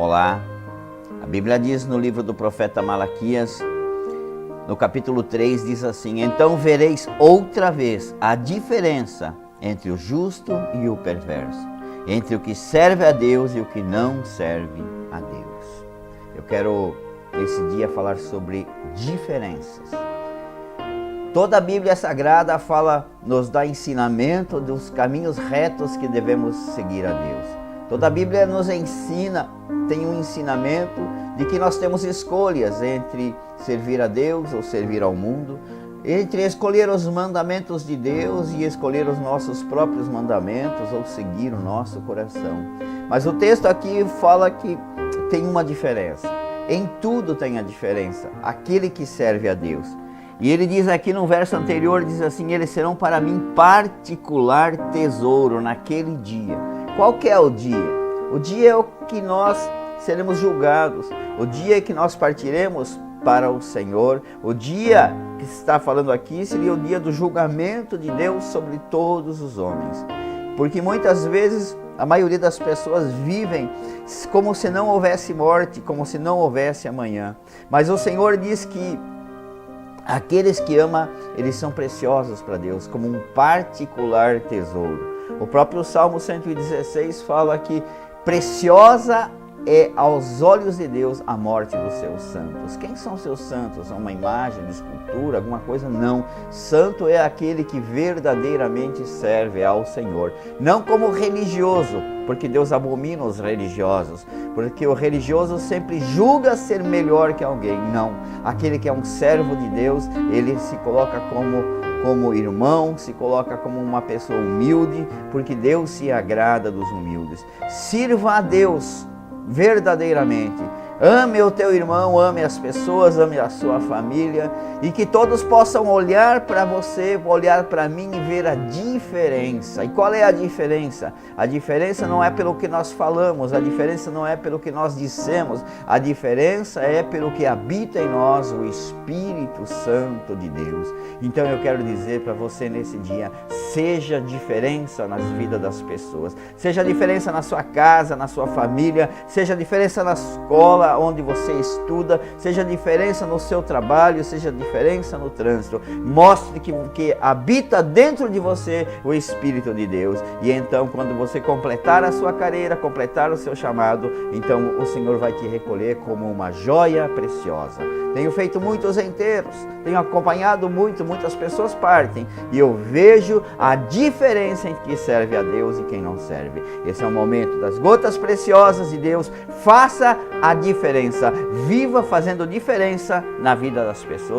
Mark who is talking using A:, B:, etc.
A: Olá, a Bíblia diz no livro do profeta Malaquias, no capítulo 3, diz assim: então vereis outra vez a diferença entre o justo e o perverso, entre o que serve a Deus e o que não serve a Deus. Eu quero nesse dia falar sobre diferenças. Toda a Bíblia Sagrada nos dá ensinamento dos caminhos retos que devemos seguir a Deus. Toda a Bíblia nos ensina, tem um ensinamento de que nós temos escolhas entre servir a Deus ou servir ao mundo, entre escolher os mandamentos de Deus e escolher os nossos próprios mandamentos ou seguir o nosso coração. Mas o texto aqui fala que tem uma diferença. Em tudo tem a diferença, aquele que serve a Deus. E ele diz aqui no verso anterior, diz assim: eles serão para mim particular tesouro naquele dia. Qual que é o dia? O dia é o que nós seremos julgados, o dia que nós partiremos para o Senhor. O dia que está falando aqui seria o dia do julgamento de Deus sobre todos os homens. Porque muitas vezes a maioria das pessoas vivem como se não houvesse morte, como se não houvesse amanhã. Mas o Senhor diz que aqueles que ama, eles são preciosos para Deus, como um particular tesouro. O próprio Salmo 116 fala que preciosa é aos olhos de Deus a morte dos seus santos. Quem são seus santos? Uma imagem de escultura, alguma coisa? Não. Santo é aquele que verdadeiramente serve ao Senhor. Não como religioso, porque Deus abomina os religiosos. Porque o religioso sempre julga ser melhor que alguém. Não. Aquele que é um servo de Deus, ele se coloca como irmão, se coloca como uma pessoa humilde, porque Deus se agrada dos humildes. Sirva a Deus verdadeiramente. Ame o teu irmão, ame as pessoas, ame a sua família, e que todos possam olhar para você, olhar para mim e ver a diferença. E qual é a diferença? A diferença não é pelo que nós falamos, a diferença não é pelo que nós dissemos, a diferença é pelo que habita em nós, o Espírito Santo de Deus. Então eu quero dizer para você nesse dia: seja diferença nas vidas das pessoas, seja diferença na sua casa, na sua família, seja diferença na escola onde você estuda, seja diferença no seu trabalho, seja diferença no trânsito. Mostre que habita dentro de você o Espírito de Deus. E então, quando você completar a sua carreira, completar o seu chamado, então o Senhor vai te recolher como uma joia preciosa. Tenho feito muitos enterros, tenho acompanhado muitas pessoas partem, e eu vejo a diferença entre quem serve a Deus e quem não serve. Esse é o momento das gotas preciosas de Deus. Faça a diferença, viva fazendo diferença na vida das pessoas.